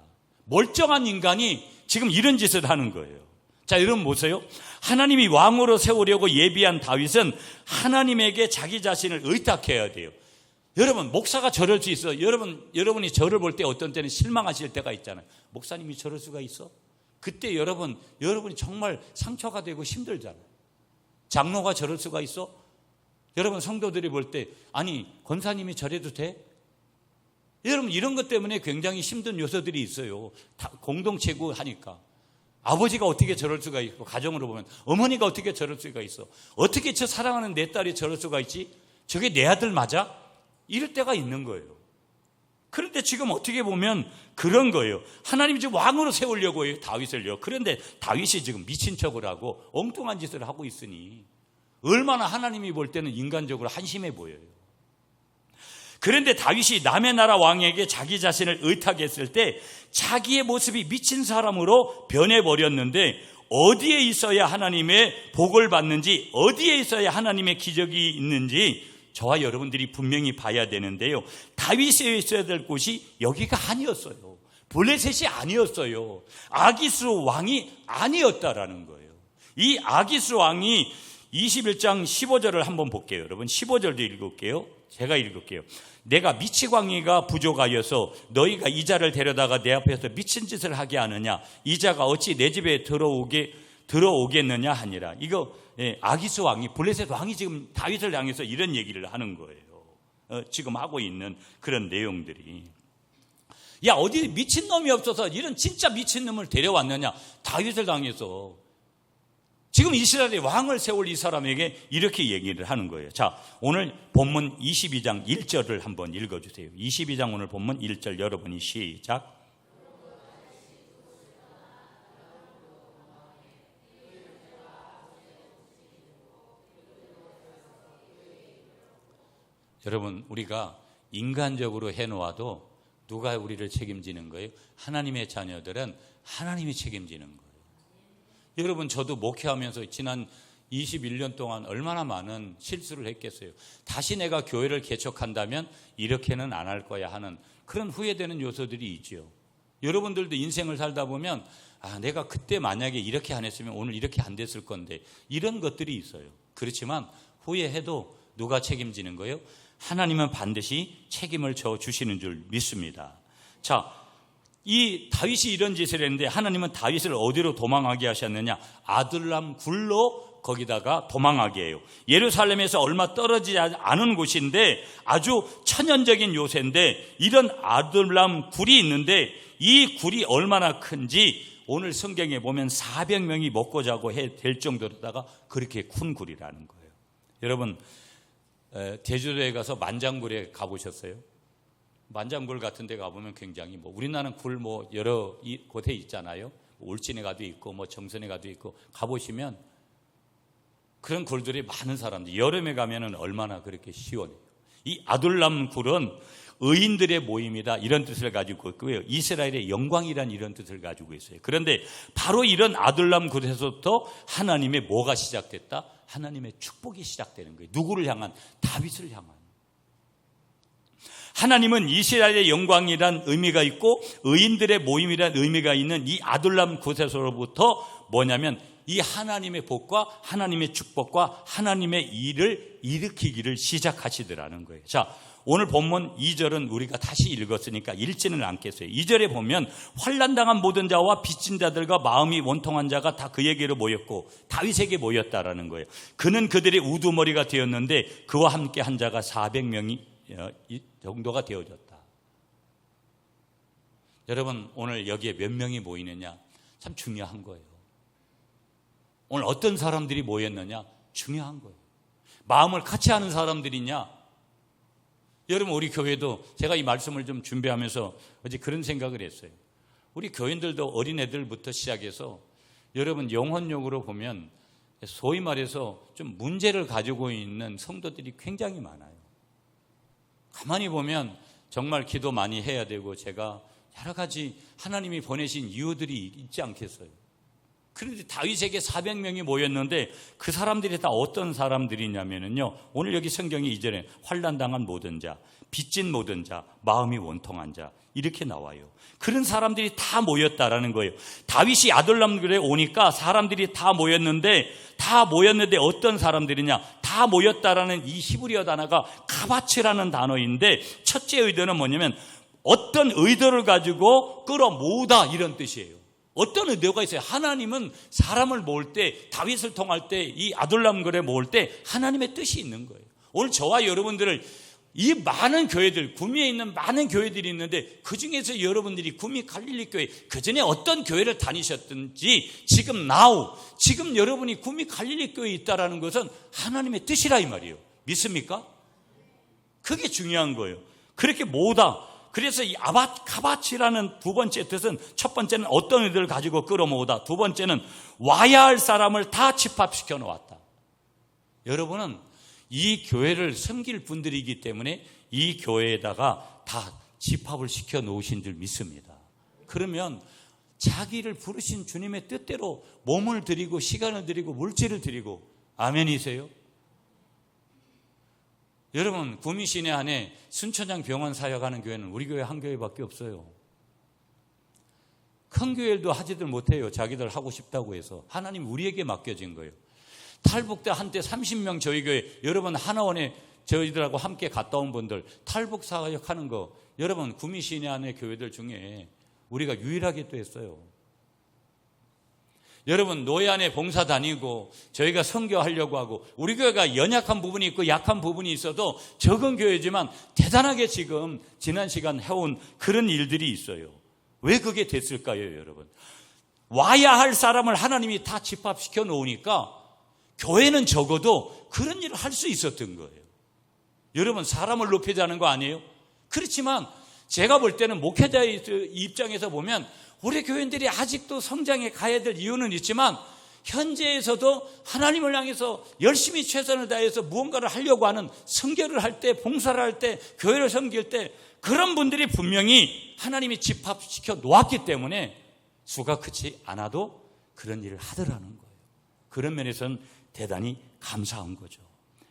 멀쩡한 인간이 지금 이런 짓을 하는 거예요. 자, 여러분 보세요. 하나님이 왕으로 세우려고 예비한 다윗은 하나님에게 자기 자신을 의탁해야 돼요. 여러분 목사가 저럴 수 있어. 여러분이 저를 볼 때 어떤 때는 실망하실 때가 있잖아요. 목사님이 저럴 수가 있어? 그때 여러분이 정말 상처가 되고 힘들잖아요. 장로가 저럴 수가 있어? 여러분 성도들이 볼 때 아니 권사님이 저래도 돼? 여러분 이런 것 때문에 굉장히 힘든 요소들이 있어요. 다 공동체고 하니까. 아버지가 어떻게 저럴 수가 있고 가정으로 보면 어머니가 어떻게 저럴 수가 있어? 어떻게 저 사랑하는 내 딸이 저럴 수가 있지? 저게 내 아들 맞아? 이럴 때가 있는 거예요. 그런데 지금 어떻게 보면 그런 거예요. 하나님이 지금 왕으로 세우려고 해요. 다윗을요. 그런데 다윗이 지금 미친 척을 하고 엉뚱한 짓을 하고 있으니 얼마나 하나님이 볼 때는 인간적으로 한심해 보여요. 그런데 다윗이 남의 나라 왕에게 자기 자신을 의탁했을 때 자기의 모습이 미친 사람으로 변해버렸는데 어디에 있어야 하나님의 복을 받는지 어디에 있어야 하나님의 기적이 있는지 저와 여러분들이 분명히 봐야 되는데요. 다윗에 있어야 될 곳이 여기가 아니었어요. 블레셋이 아니었어요. 아기스 왕이 아니었다라는 거예요. 이 아기스 왕이 21장 15절을 한번 볼게요. 여러분 15절도 읽을게요. 제가 읽을게요. 내가 미치광이가 부족하여서 너희가 이자를 데려다가 내 앞에서 미친 짓을 하게 하느냐? 이자가 어찌 내 집에 들어오겠느냐 하니라. 이거 아기스 왕이, 블레셋 왕이 지금 다윗을 향해서 이런 얘기를 하는 거예요. 지금 하고 있는 그런 내용들이. 야, 어디 미친놈이 없어서 이런 진짜 미친놈을 데려왔느냐? 다윗을 향해서. 지금 이스라엘의 왕을 세울 이 사람에게 이렇게 얘기를 하는 거예요. 자, 오늘 본문 22장 1절을 한번 읽어주세요. 22장 오늘 본문 1절 여러분이 시작. 여러분, 우리가 인간적으로 해놓아도 누가 우리를 책임지는 거예요? 하나님의 자녀들은 하나님이 책임지는 거예요. 여러분, 저도 목회하면서 지난 21년 동안 얼마나 많은 실수를 했겠어요. 다시 내가 교회를 개척한다면 이렇게는 안 할 거야 하는 그런 후회되는 요소들이 있죠. 여러분들도 인생을 살다 보면 내가 그때 만약에 이렇게 안 했으면 오늘 이렇게 안 됐을 건데, 이런 것들이 있어요. 그렇지만 후회해도 누가 책임지는 거예요? 하나님은 반드시 책임을 져 주시는 줄 믿습니다. 자, 이 다윗이 이런 짓을 했는데 하나님은 다윗을 어디로 도망하게 하셨느냐? 아둘람 굴로 거기다가 도망하게 해요. 예루살렘에서 얼마 떨어지지 않은 곳인데 아주 천연적인 요새인데, 이런 아둘람 굴이 있는데 이 굴이 얼마나 큰지 오늘 성경에 보면 400명이 먹고 자고 될 정도로다가 그렇게 큰 굴이라는 거예요. 여러분, 제주도에 가서 만장굴에 가보셨어요? 만장굴 같은 데 가보면 굉장히 우리나라는 굴 여러 곳에 있잖아요. 울진에 가도 있고 정선에 가도 있고, 가보시면 그런 굴들이 많은 사람들, 여름에 가면은 얼마나 그렇게 시원해요. 이 아둘람 굴은 의인들의 모임이다, 이런 뜻을 가지고 있고요. 이스라엘의 영광이란 이런 뜻을 가지고 있어요. 그런데 바로 이런 아둘람 굴에서부터 하나님의 뭐가 시작됐다? 하나님의 축복이 시작되는 거예요. 누구를 향한? 다윗을 향한. 하나님은 이스라엘의 영광이란 의미가 있고 의인들의 모임이란 의미가 있는 이 아둘람 굴에서부터 뭐냐면 이 하나님의 복과 하나님의 축복과 하나님의 일을 일으키기를 시작하시더라는 거예요. 자, 오늘 본문 2절은 우리가 다시 읽었으니까 읽지는 않겠어요. 2절에 보면 환난당한 모든 자와 빚진 자들과 마음이 원통한 자가 다 그에게로 모였고 다윗에게 모였다라는 거예요. 그는 그들의 우두머리가 되었는데 그와 함께 한 자가 400명이 정도가 되어졌다. 여러분, 오늘 여기에 몇 명이 모이느냐 참 중요한 거예요. 오늘 어떤 사람들이 모였느냐 중요한 거예요. 마음을 같이 하는 사람들이냐. 여러분, 우리 교회도 제가 이 말씀을 좀 준비하면서 어제 그런 생각을 했어요. 우리 교인들도 어린애들부터 시작해서 여러분 영혼력으로 보면 소위 말해서 좀 문제를 가지고 있는 성도들이 굉장히 많아요. 가만히 보면 정말 기도 많이 해야 되고 제가 여러 가지 하나님이 보내신 이유들이 있지 않겠어요. 그런데 다윗에게 400명이 모였는데 그 사람들이 다 어떤 사람들이냐면요, 오늘 여기 성경이 이전에 환난당한 모든 자, 빚진 모든 자, 마음이 원통한 자 이렇게 나와요. 그런 사람들이 다 모였다라는 거예요. 다윗이 아둘람굴에 오니까 사람들이 다 모였는데 어떤 사람들이냐? 다 모였다라는 이 히브리어 단어가 가바츠라는 단어인데 첫째 의도는 뭐냐면 어떤 의도를 가지고 끌어모으다 이런 뜻이에요. 어떤 의도가 있어요. 하나님은 사람을 모을 때, 다윗을 통할 때, 이 아둘람굴에 모을 때 하나님의 뜻이 있는 거예요. 오늘 저와 여러분들을 이 많은 교회들, 구미에 있는 많은 교회들이 있는데 그중에서 여러분들이 구미 갈릴리 교회, 그전에 어떤 교회를 다니셨든지 지금 여러분이 구미 갈릴리 교회에 있다라는 것은 하나님의 뜻이라 이 말이에요. 믿습니까? 그게 중요한 거예요. 그렇게 모으다. 그래서 이 가바치라는 두 번째 뜻은, 첫 번째는 어떤 의도를 가지고 끌어모으다, 두 번째는 와야 할 사람을 다 집합시켜 놓았다. 여러분은 이 교회를 섬길 분들이기 때문에 이 교회에다가 다 집합을 시켜 놓으신 줄 믿습니다. 그러면 자기를 부르신 주님의 뜻대로 몸을 드리고 시간을 드리고 물질을 드리고, 아멘이세요? 여러분, 구미 시내 안에 순천향 병원 사역하는 교회는 우리 교회 한 교회밖에 없어요. 큰 교회도 하지들 못해요. 자기들 하고 싶다고 해서. 하나님 우리에게 맡겨진 거예요. 탈북 때 한때 30명 저희 교회, 여러분 하나원에 저희들하고 함께 갔다 온 분들 탈북 사역하는 거 여러분 구미 시내 안에 교회들 중에 우리가 유일하게 또 했어요. 여러분 노예 안에 봉사 다니고 저희가 선교하려고 하고 우리 교회가 연약한 부분이 있고 약한 부분이 있어도 적은 교회지만 대단하게 지금 지난 시간 해온 그런 일들이 있어요. 왜 그게 됐을까요, 여러분? 와야 할 사람을 하나님이 다 집합시켜 놓으니까 교회는 적어도 그런 일을 할 수 있었던 거예요. 여러분 사람을 높이자는 거 아니에요? 그렇지만 제가 볼 때는 목회자의 입장에서 보면 우리 교인들이 아직도 성장해 가야 될 이유는 있지만 현재에서도 하나님을 향해서 열심히 최선을 다해서 무언가를 하려고 하는 선교를 할 때, 봉사를 할 때, 교회를 섬길 때 그런 분들이 분명히 하나님이 집합시켜 놓았기 때문에 수가 크지 않아도 그런 일을 하더라는 거예요. 그런 면에서는 대단히 감사한 거죠.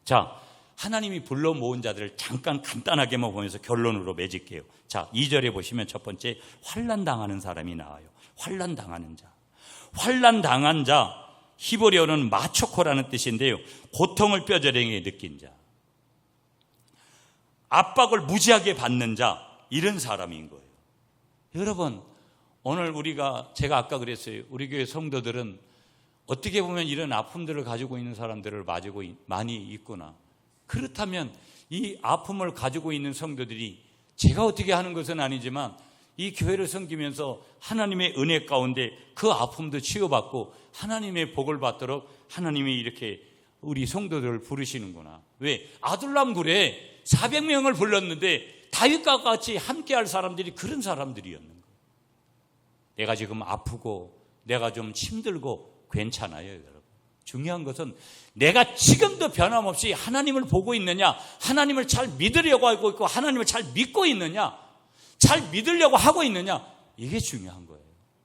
자, 하나님이 불러 모은 자들을 잠깐 간단하게만 보면서 결론으로 맺을게요. 자, 2절에 보시면 첫 번째 환난 당하는 사람이 나와요. 환난 당하는 자. 환난 당한 자, 히브리어는 마초코라는 뜻인데요. 고통을 뼈저리게 느낀 자. 압박을 무지하게 받는 자, 이런 사람인 거예요. 여러분, 오늘 제가 아까 그랬어요. 우리 교회 성도들은 어떻게 보면 이런 아픔들을 가지고 있는 사람들을 맞이고 많이 있구나. 그렇다면 이 아픔을 가지고 있는 성도들이 제가 어떻게 하는 것은 아니지만 이 교회를 섬기면서 하나님의 은혜 가운데 그 아픔도 치유받고 하나님의 복을 받도록 하나님이 이렇게 우리 성도들을 부르시는구나. 왜? 아둘람 굴에 400명을 불렀는데 다윗과 같이 함께할 사람들이 그런 사람들이었는 거예요. 내가 지금 아프고 내가 좀 힘들고 괜찮아요, 여러분. 중요한 것은 내가 지금도 변함없이 하나님을 보고 있느냐, 하나님을 잘 믿으려고 하고 있고 하나님을 잘 믿고 있느냐, 잘 믿으려고 하고 있느냐, 이게 중요한 거예요.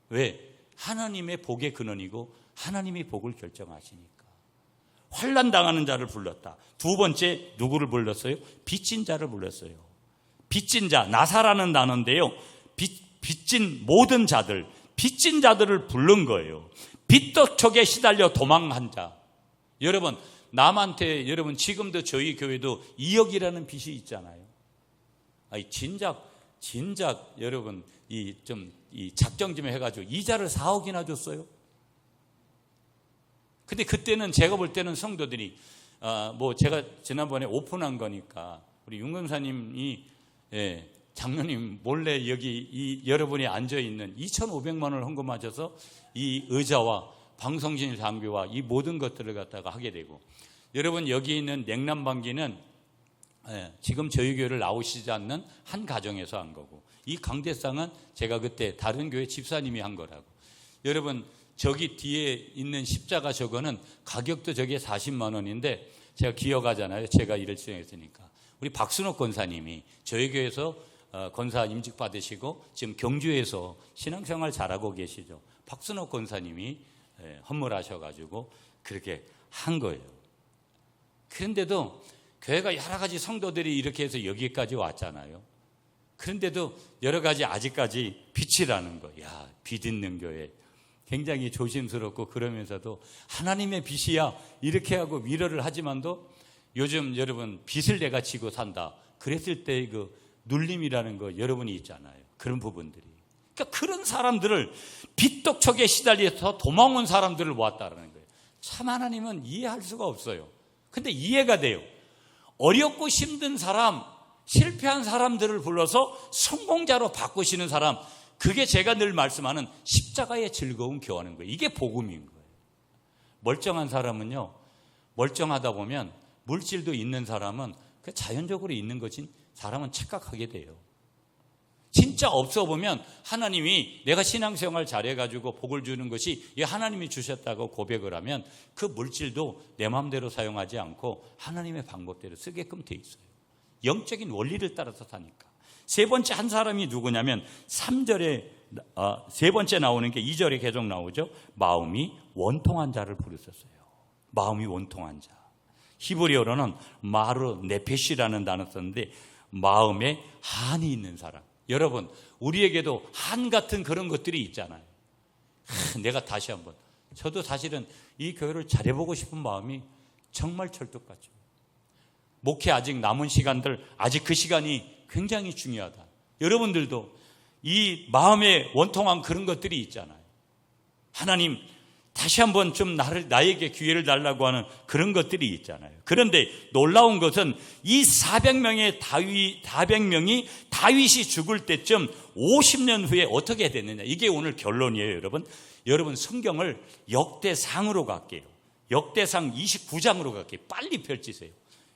왜? 하나님의 복의 근원이고 하나님이 복을 결정하시니까. 환난 당하는 자를 불렀다. 두 번째 누구를 불렀어요? 빚진 자를 불렀어요. 빚진 자, 나사라는 단어인데요. 빚진 모든 자들, 빚진 자들을 부른 거예요. 빚덕촉에 시달려 도망한 자. 여러분, 남한테 여러분 지금도 저희 교회도 2억이라는 빚이 있잖아요. 아니, 진작 여러분 이 작정 좀 해가지고 이자를 4억이나 줬어요. 근데 그때는 제가 볼 때는 성도들이 제가 지난번에 오픈한 거니까 우리 윤 검사님이 장로님 몰래 여기 여러분이 앉아 있는 2,500만 원을 헌금하셔서 이 의자와 방송진 장비와 이 모든 것들을 갖다가 하게 되고, 여러분 여기 있는 냉난방기는 지금 저희 교회를 나오시지 않는 한 가정에서 한 거고, 이 강대상은 제가 그때 다른 교회 집사님이 한 거라고. 여러분 저기 뒤에 있는 십자가 저거는 가격도 저게 40만 원인데 제가 기억하잖아요. 제가 일을 수행했으니까. 우리 박순옥 권사님이 저희 교회에서 권사 임직 받으시고 지금 경주에서 신앙생활 잘하고 계시죠. 박순옥 권사님이 헌물하셔가지고 그렇게 한 거예요. 그런데도 교회가 여러 가지 성도들이 이렇게 해서 여기까지 왔잖아요. 그런데도 여러 가지 아직까지 빚이라는 거. 야, 빚 있는 교회. 굉장히 조심스럽고 그러면서도 하나님의 빚이야 이렇게 하고 위로를 하지만도 요즘 여러분 빚을 내가 지고 산다. 그랬을 때 그 눌림이라는 거 여러분이 있잖아요. 그런 부분들이. 그러니까 그런 사람들을 빚독촉에 시달려서 도망온 사람들을 모았다는 거예요. 참 하나님은 이해할 수가 없어요. 근데 이해가 돼요. 어렵고 힘든 사람, 실패한 사람들을 불러서 성공자로 바꾸시는 사람, 그게 제가 늘 말씀하는 십자가의 즐거움 교하는 거예요. 이게 복음인 거예요. 멀쩡한 사람은요, 멀쩡하다 보면 물질도 있는 사람은 그 자연적으로 있는 것인 사람은 착각하게 돼요. 진짜 없어 보면 하나님이 내가 신앙생활 잘해가지고 복을 주는 것이 하나님이 주셨다고 고백을 하면 그 물질도 내 마음대로 사용하지 않고 하나님의 방법대로 쓰게끔 돼 있어요. 영적인 원리를 따라서 사니까. 세 번째 한 사람이 누구냐면 3절에 세 번째 나오는 게 2절에 계속 나오죠. 마음이 원통한 자를 부르셨어요. 마음이 원통한 자. 히브리어로는 마르 네페시라는 단어 썼는데 마음에 한이 있는 사람. 여러분 우리에게도 한 같은 그런 것들이 있잖아요. 내가 다시 한번, 저도 사실은 이 교회를 잘해보고 싶은 마음이 정말 철떡같죠. 목회 아직 남은 시간들, 아직 그 시간이 굉장히 중요하다. 여러분들도 이 마음에 원통한 그런 것들이 있잖아요. 하나님 다시 한번 좀 나에게 기회를 달라고 하는 그런 것들이 있잖아요. 그런데 놀라운 것은 이 400명이 다윗이 죽을 때쯤 50년 후에 어떻게 됐느냐. 이게 오늘 결론이에요, 여러분. 여러분 성경을 역대상으로 갈게요. 역대상 29장으로 갈게요. 빨리 펼치세요.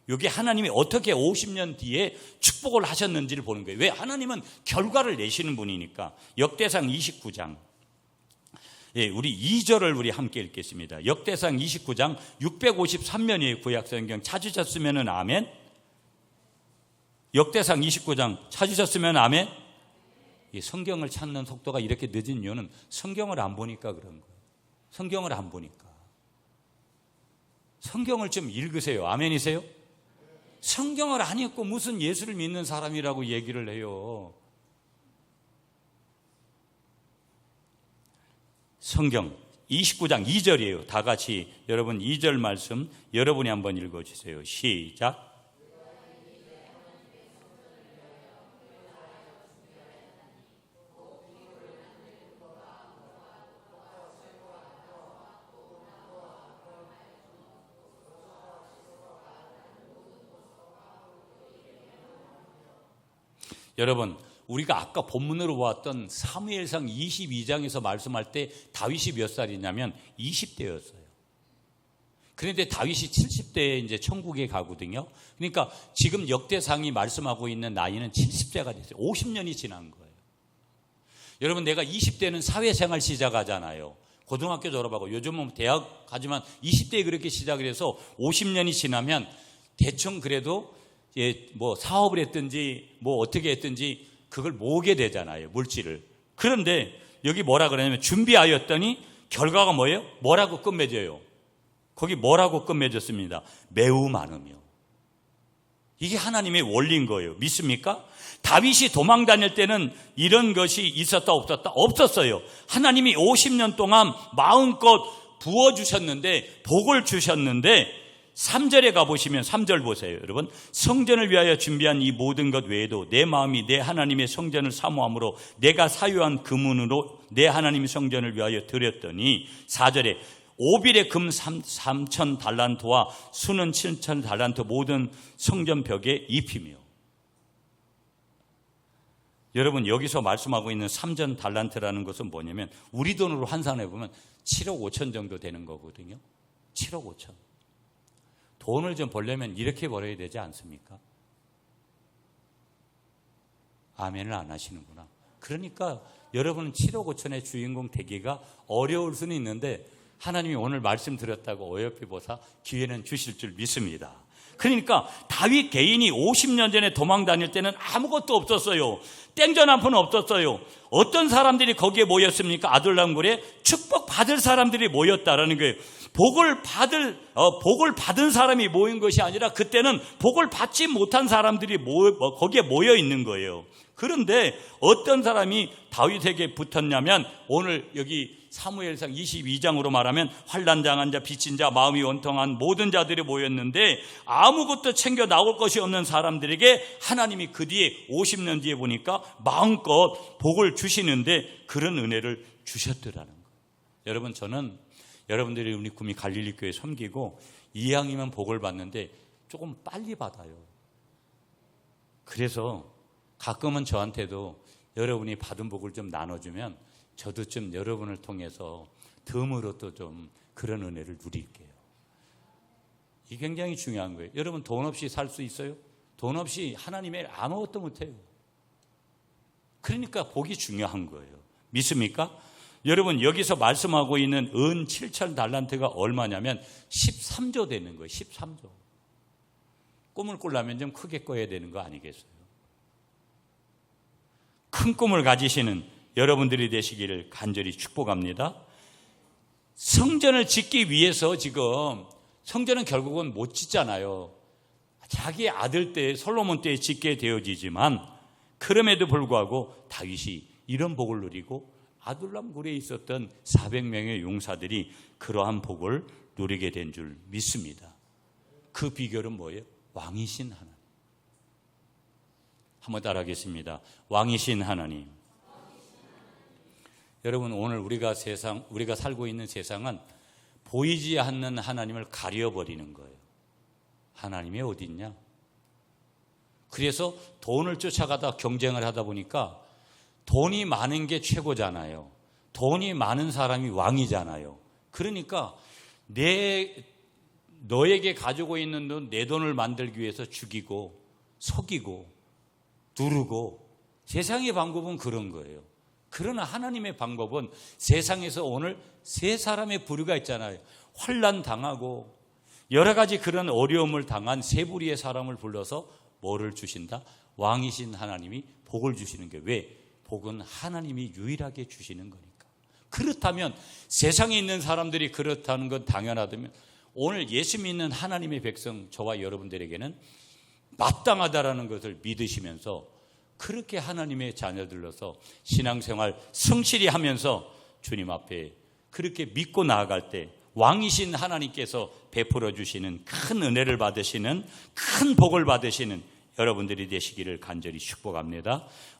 여기 하나님이 어떻게 50년 뒤에 축복을 하셨는지를 보는 거예요. 왜? 하나님은 결과를 내시는 분이니까. 역대상 29장. 예, 우리 2절을 우리 함께 읽겠습니다. 역대상 29장 653면이에요. 구약성경 찾으셨으면 아멘. 역대상 29장 찾으셨으면 아멘. 이 성경을 찾는 속도가 이렇게 늦은 이유는 성경을 안 보니까 그런 거예요. 성경을 안 보니까. 성경을 좀 읽으세요. 아멘이세요? 성경을 안 읽고 무슨 예수를 믿는 사람이라고 얘기를 해요. 성경 29장 2절이에요. 다 같이 여러분 2절 말씀 여러분이 한번 읽어주세요. 시작. 여러분, 우리가 아까 본문으로 보았던 사무엘상 22장에서 말씀할 때 다윗이 몇 살이냐면 20대였어요. 그런데 다윗이 70대에 이제 천국에 가거든요. 그러니까 지금 역대상이 말씀하고 있는 나이는 70세가 됐어요. 50년이 지난 거예요. 여러분, 내가 20대는 사회생활 시작하잖아요. 고등학교 졸업하고 요즘은 대학 가지만 20대에 그렇게 시작을 해서 50년이 지나면 대충 그래도 뭐 사업을 했든지 뭐 어떻게 했든지 그걸 모으게 되잖아요. 물질을. 그런데 여기 뭐라 그러냐면 준비하였더니 결과가 뭐예요? 뭐라고 끝맺어요? 거기 뭐라고 끝맺었습니다. 매우 많으며. 이게 하나님의 원리인 거예요. 믿습니까? 다윗이 도망 다닐 때는 이런 것이 있었다 없었다? 없었어요. 하나님이 50년 동안 마음껏 부어주셨는데 복을 주셨는데 3절에 가보시면 3절 보세요. 여러분, 성전을 위하여 준비한 이 모든 것 외에도 내 마음이 내 하나님의 성전을 사모함으로 내가 사유한 금은으로 내 하나님의 성전을 위하여 드렸더니 4절에 오빌의 금 3천 달란트와 수는 7천 달란트 모든 성전 벽에 입히며. 여러분, 여기서 말씀하고 있는 3천 달란트라는 것은 뭐냐면 우리 돈으로 환산해 보면 7억 5천 정도 되는 거거든요. 7억 5천. 돈을 좀 벌려면 이렇게 벌어야 되지 않습니까? 아멘을 안 하시는구나. 그러니까 여러분은 7억 5천의 주인공 되기가 어려울 수는 있는데 하나님이 오늘 말씀 드렸다고 어여삐 보사 기회는 주실 줄 믿습니다. 그러니까 다윗 개인이 50년 전에 도망 다닐 때는 아무것도 없었어요. 땡전 한 푼 없었어요. 어떤 사람들이 거기에 모였습니까? 아둘람굴에 축복받을 사람들이 모였다라는 거예요. 복을 받은 사람이 모인 것이 아니라 그때는 복을 받지 못한 사람들이 거기에 모여 있는 거예요. 그런데 어떤 사람이 다윗에게 붙었냐면 오늘 여기 사무엘상 22장으로 말하면 환난당한 자, 빚진 자, 마음이 원통한 모든 자들이 모였는데 아무것도 챙겨 나올 것이 없는 사람들에게 하나님이 그 뒤에 50년 뒤에 보니까 마음껏 복을 주시는데 그런 은혜를 주셨더라는 거예요. 여러분, 저는 여러분들이 우리 구미 갈릴리 교회 섬기고 이왕이면 복을 받는데 조금 빨리 받아요. 그래서 가끔은 저한테도 여러분이 받은 복을 좀 나눠주면 저도 좀 여러분을 통해서 덤으로 또 좀 그런 은혜를 누릴게요. 이게 굉장히 중요한 거예요. 여러분, 돈 없이 살 수 있어요? 돈 없이 하나님의 아무것도 못해요. 그러니까 복이 중요한 거예요. 믿습니까? 여러분, 여기서 말씀하고 있는 은 7천 달란트가 얼마냐면 13조 되는 거예요. 13조. 꿈을 꾸려면 좀 크게 꿔야 되는 거 아니겠어요? 큰 꿈을 가지시는 여러분들이 되시기를 간절히 축복합니다. 성전을 짓기 위해서 지금 성전은 결국은 못 짓잖아요. 자기 아들 때 솔로몬 때에 짓게 되어지지만 그럼에도 불구하고 다윗이 이런 복을 누리고 아둘람 굴에 있었던 400명의 용사들이 그러한 복을 누리게 된 줄 믿습니다. 그 비결은 뭐예요? 왕이신 하나님. 한번 따라하겠습니다. 왕이신 하나님. 여러분, 오늘 우리가 살고 있는 세상은 보이지 않는 하나님을 가려버리는 거예요. 하나님이 어디 있냐? 그래서 돈을 쫓아가다 경쟁을 하다 보니까 돈이 많은 게 최고잖아요. 돈이 많은 사람이 왕이잖아요. 그러니까 너에게 가지고 있는 돈, 내 돈을 만들기 위해서 죽이고 속이고 누르고, 세상의 방법은 그런 거예요. 그러나 하나님의 방법은 세상에서 오늘 세 사람의 부류가 있잖아요. 환난 당하고 여러 가지 그런 어려움을 당한 세 부류의 사람을 불러서 뭐를 주신다? 왕이신 하나님이 복을 주시는 게, 왜? 복은 하나님이 유일하게 주시는 거니까. 그렇다면 세상에 있는 사람들이 그렇다는 건 당연하다면 오늘 예수 믿는 하나님의 백성 저와 여러분들에게는 마땅하다라는 것을 믿으시면서 그렇게 하나님의 자녀들로서 신앙생활 성실히 하면서 주님 앞에 그렇게 믿고 나아갈 때 왕이신 하나님께서 베풀어 주시는 큰 은혜를 받으시는, 큰 복을 받으시는 여러분들이 되시기를 간절히 축복합니다.